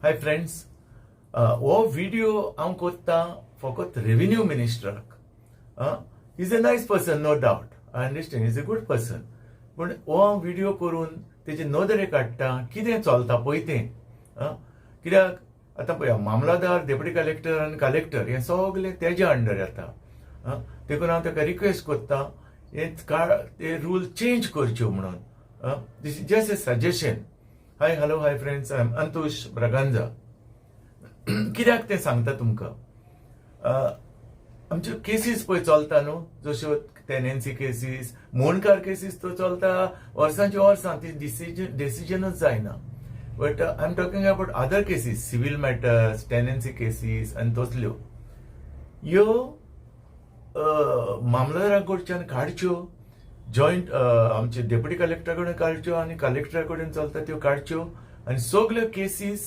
Hi friends, हो video हांव कोत्ता फकत रेव्हेन्यू मिनिस्टराक. Is a nice person, no doubt. I understand, is a good person. पूण हो हांव व्हिडिओ करून तेजे नदरे काडटा कितें चलता पळय तें. कित्याक आतां पळया, मामलादार, डेप्युटी कलेक्टर आनी कलेक्टर हें सगळें तेज्या अंडर येता. देखून हांव ताका रिक्वेस्ट कोत्ता ते रूल चेंज करच्यो म्हणून. This is just a suggestion. Hi friends, I am Antush Braganza. कित्याक तें सांगता तुमकां, आमच्यो केसीस पळय चलता न्हू, जश्यो टेनन्सी केसीस, मोणकार केसीस तो चलता वर्सांची वर्सां, ती डिसिजनच जायना. But I am talking about other cases, civil matters, tenancy cases आनी तसल्यो. ह्यो मामलेदारा कडच्यान काडच्यो, जॉयंट आमचे डेप्युटी कलेक्टरा कडेन काडच्यो आनी कलेक्टरा कडेन चलता त्यो काडच्यो आनी सगल्यो केसीस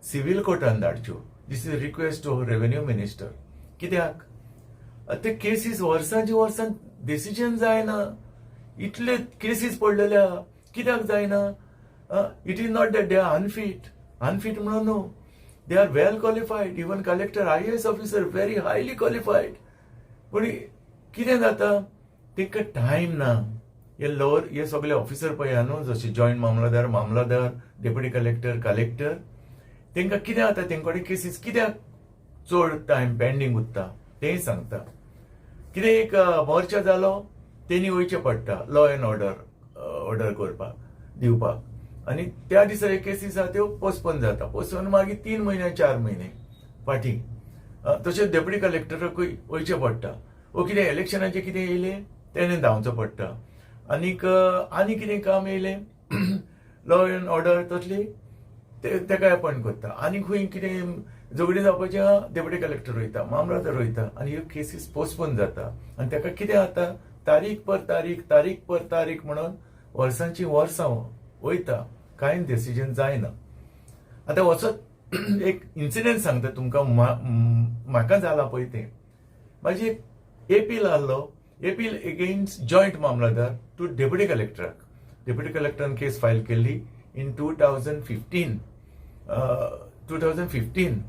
सिव्हील कोर्टान धाडच्यो. This is request to revenue minister. कित्याक ते केसीस वर्सांची वर्सां डिसिजन जायना. इतले केसीस पडलेल्या कित्याक जायना? It is not that they are unfit म्हणून न्हू. They are well qualified. Even collector, IAS officer, very highly qualified. पूण कितें जाता, तांकां टायम ना. हे सगळे ऑफिसर पळया न्हू, जशे जॉयंट मामलादार, डेप्युटी कलेक्टर, तांकां कितें जाता, तेंकडे केसीस कित्याक चड टायम पेंडींग उरता तेंय सांगता. कितें एक मोर्चा जालो, तेणी वयचें पडटा लॉ एंड ऑर्डर दिवपाक, आनी त्या दिसा केसीस आहा त्यो पोस्टपोन जाता. पोस्टपोन मागीर 3 म्हयने 4 म्हयने फाटीं. तशेंच डेप्युटी कलेक्टराकूय वयचें पडटा. कितें इलेक्शनाचें कितें येयलें तेणें धांवचो पडटा. आनी कितें काम येयलें लॉ एंड ऑर्डर तसली तेका अपॉयंट करता. आनी खंय कितें झगडीं जावपाचें आहा, डेप्युटी कलेक्टर वयता, मामलादार वयता, आनी ह्यो केसीस पोस्टपोन जाता. आनी ताका कितें जाता, तारीख पर तारीख म्हणून वर्सांची वर्सां वयता, कांय डिसिजन जायना. आतां वचत एक इन्सिडेंट सांगता तुमकां. म्हाका जाला पळय तें. म्हाजी एपील आहलो, appeal against joint mamlatdar to deputy कलेक्टराक. डेप्युटी कलेक्टरान केस फायल केल्ली इन 2015.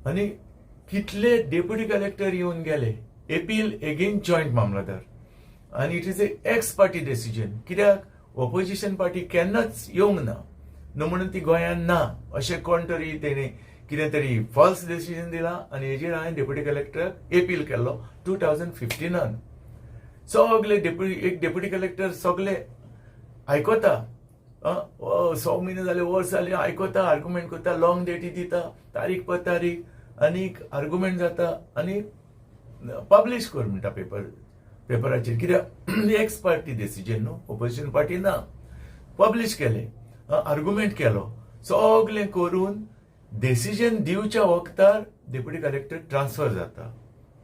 आनी कितले डेप्युटी कलेक्टर येवन गेले एपील एगेन्स्ट जॉयंट मामलादार. आनी it is ex party decision. कित्याक ऑपोजिशन पार्टी केन्नाच येवंक ना न्हू म्हणून ती गोंयांत ना अशें कोण तरी तेणें कितें तरी फॉल्स डिसिजन दिला, आनी हेजेर हांवें डेप्युटी कलेक्टराक एपील केल्लो 2015. सगळे डेप्युटी कलेक्टर सगळे आयकता. 6 म्हयने जाले, वर्स जाले, आयकता, आर्ग्युमेंट करता, लॉंग डेटी दिता, तारीख पर तारीख, आनी आर्ग्युमेंट जाता, आनी पब्लीश कर म्हणटा पेपराचेर. कित्याक एक्स पार्टी डिसिजन न्हू, ऑपोजिशन पार्टी ना. पब्लीश केले, आर्ग्युमेंट केलो, सगळें करून डिसिजन दिवच्या वखदार डेप्युटी कलेक्टर ट्रान्सफर जाता.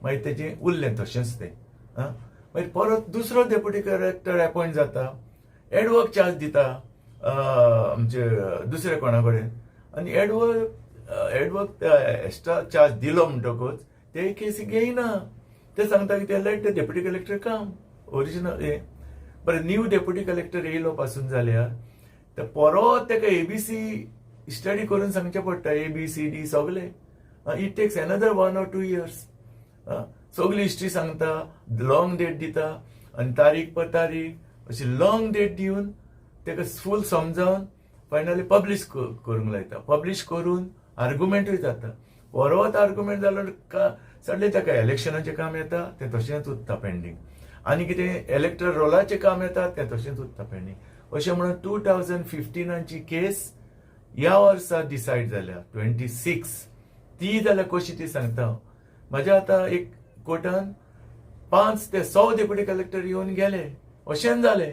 मागीर तेजें उरलें तशेंच तें. मागीर परत दुसरो डेप्युटी कलेक्टर अपॉयंट जाता, एडवर्क चार्ज दिता आमचे दुसरे कोणा कडेन, आनी एडवर्क एक्स्ट्रा चार्ज दिलो म्हणटकूच ते केसी घेयना. ते सांगता की ते लेट द डेप्युटी कलेक्टर काम ओरिजिनल हे. बरें, न्यू डेप्युटी कलेक्टर येयलो पासून जाल्यार ते परत ताका ABC स्टडी करून सांगचें पडटा, ABCD सगळे. It takes another 1 or 2 years. सगळी हिस्ट्री सांगता, लॉंग डेट दिता, आनी तारीख पर तारीख अशी लॉंग डेट दिवन ताका फूल समजावन फायनली पब्लीश करूंक लायता. पब्लीश करून आर्ग्युमेंटूय जाता. परत आर्ग्युमेंट जाल्यार सडलें ताका इलेक्शनाचें काम येता, तें तशेंच उरता पेंडींग. आनी कितें इलेक्टोरल रोलाचें काम येता, तें तशेंच उरता पेंडींग. अशें म्हणून 2015ची केस ह्या वर्सा डिसायड जाल्या 26. ती जाल्यार कशी ती सांगता. म्हाज्या आतां एक कोर्टान 5 ते 6 डेप्युटी कलेक्टर येवन गेले. अशें जालें.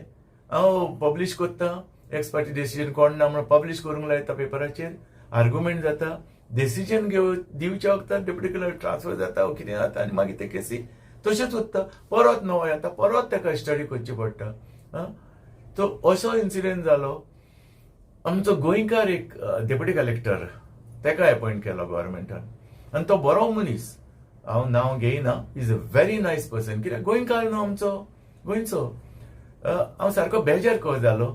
हांव पब्लीश करता, एक्स पार्टी डिसिजन कोण ना म्हणून पब्लीश करूंक लायता पेपराचेर, आर्ग्युमेंट जाता, डिसिजन दिवच्या वखदार डेप्युटी कलेक्टर ट्रान्सफर जाता, कितें जाता, आनी मागीर ते केसी तशेंच उरता. परत नवो येता, परत ताका स्टडी करची पडटा. तो असो इन्सिडेंट जालो. आमचो गोंयकार एक डेप्युटी कलेक्टर, ताका अपॉयंट केलो गव्हर्मेंटान, आनी तो बरो मनीस. हांव नांव घेयना, is a very nice person. कित्याक गोंयकार न्हू आमचो गोंयचो. हांव सारको बेजार कहो जालो.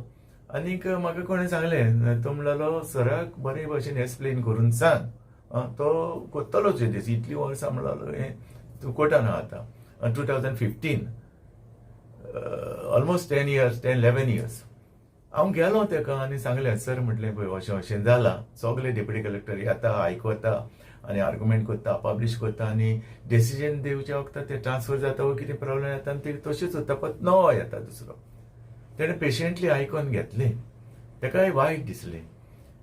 आनीक म्हाका कोणें सांगलें तो म्हणलेलो सराक बरे भशेन एक्सप्लेन करून सांग, तो कोत्तलोच दीस, इतलीं वर्सां म्हणलेलो हें तूं कोर्टान आहा आतां 2015, ऑलमोस्ट 10 years 10-11 years. हांव गेलो तेका आनी सांगलें सर म्हटलें पळय अशें अशें जालां, सगळे डेप्युटी कलेक्टर येता आयकता आनी आर्ग्युमेंट करता, पब्लीश करता आनी डिसिजन दिवच्या वखदार ते ट्रान्सफर जाता वा कितें प्रॉब्लेम येता आनी ते तशेंच उरता, परत नवो येता दुसरो. तेणें पेशंटली आयकून घेतलें, तेकाय वायट दिसलें.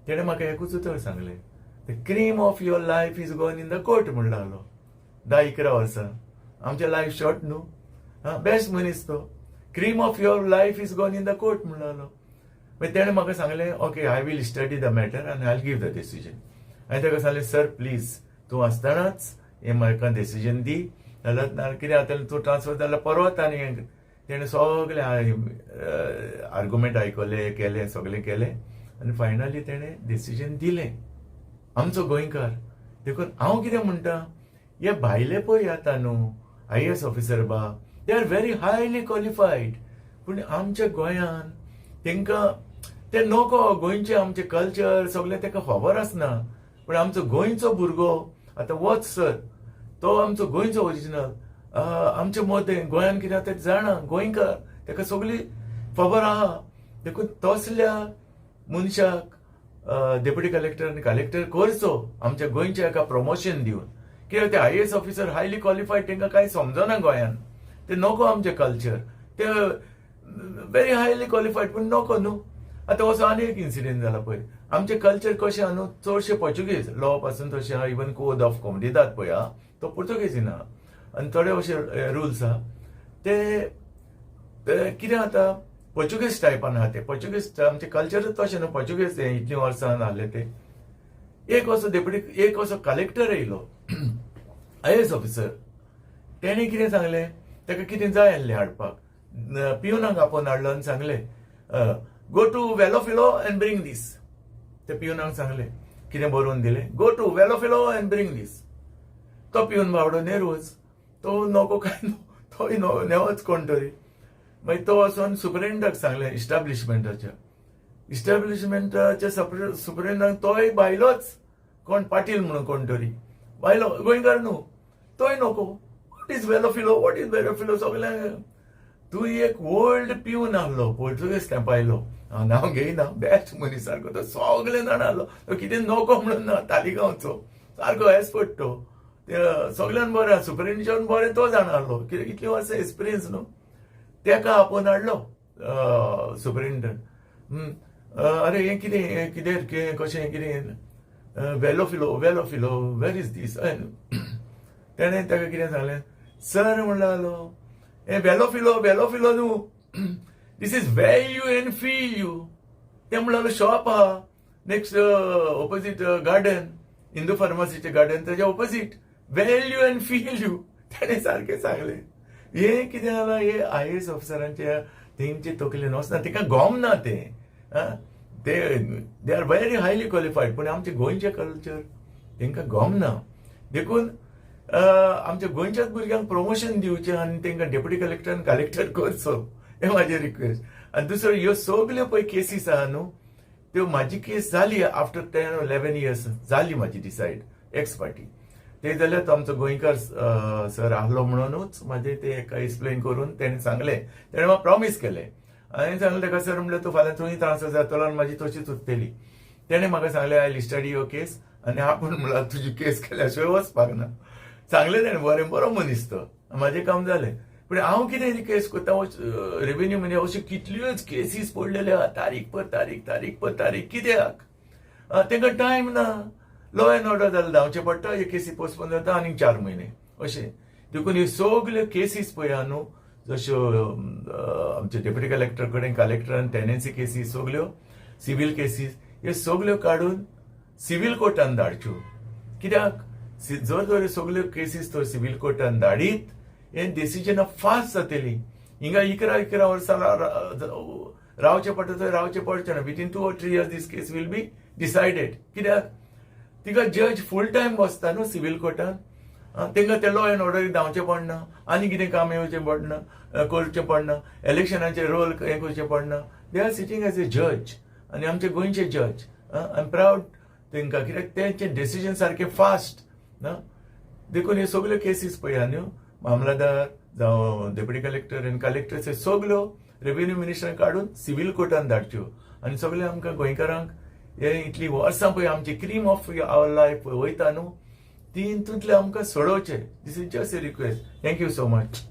तेणें म्हाका एकूच उतर सांगलें, the cream of your life is gone in the court म्हणून लागलो. 10-11 वर्सां आमचें लायफ शॉर्ट न्हू, बेस्ट मनीस तो. Cream of your life is gone in the court म्हणून लागलो. मागीर तेणें म्हाका सांगलें okay I will study the matter आनी आय गिव द डिसिजन. हांवें ताका सांगलें सर प्लीज तूं आसतनाच हें म्हाका डिसिजन दी, जाल्यार कितें जातलें तूं ट्रान्सफर जाल्यार परवत. आनी तेणें सगळे आर्ग्युमेंट आयकले, केलें, सगळें केलें आनी फायनली तेणें डिसिजन दिलें. आमचो गोंयकार देखून हांव कितें म्हणटा, हे भायले पळय आतां न्हू IAS ऑफिसर बा, they are very highly qualified, पूण आमच्या गोंयान तांकां ते नको, गोंयचें आमचें कल्चर सगळें ताका खबर आसना. पूण आमचो गोंयचो भुरगो आतां वच सर, तो आमचो गोंयचो ओरिजिनल, आमचे मोदें गोंयान कितें जाता तें जाणा, गोंयकार, ताका सगळी खबर आहा. देखून तसल्या मनशाक डेप्युटी कलेक्टर आनी कलेक्टर करचो आमच्या गोंयच्या एका प्रमोशन दिवन. कित्याक ते IAS ऑफिसर हायली क्वॉलिफायड, तांकां कांय समजना गोंयान, ते नको आमचें कल्चर, ते व्हेरी हायली क्वॉलिफायड पूण नको न्हू. आतां असो आनी एक इन्सिडेंट जाला पळय, आमचें कल्चर कशें आहा न्हू, चडशे पोर्चुगीज लॉ पासून तशें आहा, इवन कोड ऑफ कॉमन दितात पळय तो पोर्चुगीजीन आहा. आनी थोडे अशे रुल्स आहा ते कितें जाता पोर्चुगीज टायपान आहा. ते पोर्चुगीज आमचें कल्चरच तशें न्हू, पोर्चुगीज तें इतलीं वर्सां जालें ते. एक असो डेप्युटी, एक असो कलेक्टर येयलो IAS ऑफिसर. तेणें कितें सांगलें, ताका कितें जाय आसलें हाडपाक, पियुनाक आपोवन हाडलो आनी सांगलें गो टू वेलोफिलो एंड ब्रिंग दीस. ते पियुनाक सांगलें, कितें बरोवन दिलें, गो टू वेलोफिलो एंड ब्रिंग दीस. तो पिवन बावडो नेरवच, तो नको काय तोय नेवच कोण तरी. मागीर तो वचून सुपरिटेंडंटाक सांगलें, इस्टॅब्लिशमेंटाच्या सुपरिटेंडंटाक तोय भायलोच कोण पाटील म्हणून कोण तरी, भायलो गोंयकार न्हू, तोय नको. वॉट इज वेलोफिलो सगळ्यांक. तूं एक ओल्ड पिवन आहलो पोर्चुगीज तेंपायलो, नांव घेयना, बेस्ट मनीस सारको, तो सगळें जाणा आहलो, तो कितें नको म्हणून ना, तालिगांवचो सारको एक्सपर्ट तो, सगळ्यान बरें, सुपरिटेंडंट बरें तो जाणा आहलो, कित्याक इतलीं वर्सां एक्सपिरियन्स न्हू. तेका आपोवन हाडलो सुपरिटेंडंट. अरे हें कितें कशें कितें, वेलोफिलो वेर इज दीस. तेणें ताका कितें सांगलें, सर म्हणलो हे वेलोफिलो न्हू, दीस इज वॅल्यू एंड फील्यू. ते म्हणलो शॉप आहा नेक्स्ट ऑपोजीट गार्डन, हिंदू फार्मासीचें गार्डन, ताच्या ऑपोजीट वॅल्यू एंड फील्यू. तेणें सारकें सांगलें. हे कितें जालां, हे IAS ऑफिसरांच्या तेंचे तकलेन वचना, तांकां गमना तें. They are very highly qualified, पूण आमचें गोंयचें कल्चर तांकां गमना. देखून आमच्या गोंयच्याच भुरग्यांक प्रमोशन दिवचें आनी तांकां डेप्युटी कलेक्टर आनी कलेक्टर करचो, हें म्हाजें रिक्वेस्ट. आनी दुसरो, ह्यो सगल्यो पळय केसीस आहा न्हू, त्यो म्हाजी केस जाली आफ्टर 10-11 years जाली म्हाजी डिसायड एक्स पार्टी. ते जाल्यार तो आमचो गोंयकार सर आहलो म्हणूनच म्हाजें ते एक्सप्लेन करून तेणें सांगलें. तेणें म्हाका प्रॉमीस केलें. हांवें सांगलें ताका सर म्हणल्यार तूं फाल्यां थंय ट्रान्सफर जातलो आनी म्हाजी तशीच उरतली. तेणें म्हाका सांगलें आय विल स्टडी युअर केस, आनी आपूण म्हणल्यार तुजी केस केल्या शिवाय वचपाक ना. सांगलें तेणें, बरो मनीस तो, म्हाजें काम जालें. पूण हांव कितें केस करता, रेव्हेन्यू म्हणजे अश्यो कितल्योच केसीस पडलेले आहा, तारीख पर तारीख. कित्याक तांकां टायम ना. लॉ एंड ऑर्डर जाल्यार धांवचें पडटा, हे केसी पोस्टपोन जाता आनीक 4 म्हयने अशें. देखून ह्यो सगल्यो केसीस पळय आहा न्हू, जश्यो आमचे डेप्युटी कलेक्टर कडेन कलेक्टरान टेनन्सी केसीस सगल्यो, सिव्हील केसीस, ह्यो सगल्यो काडून सिव्हील कोर्टान धाडच्यो. कित्याक जर सगल्यो केसीस तर सिव्हील कोर्टान धाडीत, हें डिसिजनां फास्ट जातलीं. हिंगा 11 वर्सां रावचें पडटा, थंय रावचें पडचें ना. विथीन 2 or 3 years दीस केस वील बी डिसायडेड. कित्याक तिका जज फूल टायम बसता न्हू सिव्हील कोर्टान, तांकां ते लॉ एंड ऑर्डर धांवचें पडना, आनी कितें काम येवचें पडना, करचें पडना, इलेक्शनाचे रोल हें करचें पडना. They are sitting as a जज आनी आमचे गोंयचे जज. आय एम प्राऊड तांकां, कित्याक तेंचे डिसिजन सारके फास्ट. देखून ह्यो सगल्यो केसीस पळया न्हू, मामलादार जावं डेप्युटी कलेक्टर आनी कलेक्टर सगल्यो रेव्हेन्यू मिनिस्टरान काडून सिव्हील कोर्टान धाडच्यो. आनी सगळे आमकां गोंयकारांक हे इतली वर्सां पळय आमची क्रीम ऑफ आवर लायफ वयता न्हू, ती हितूंतले आमकां सोडोवचे. This is just a request. Thank you so much.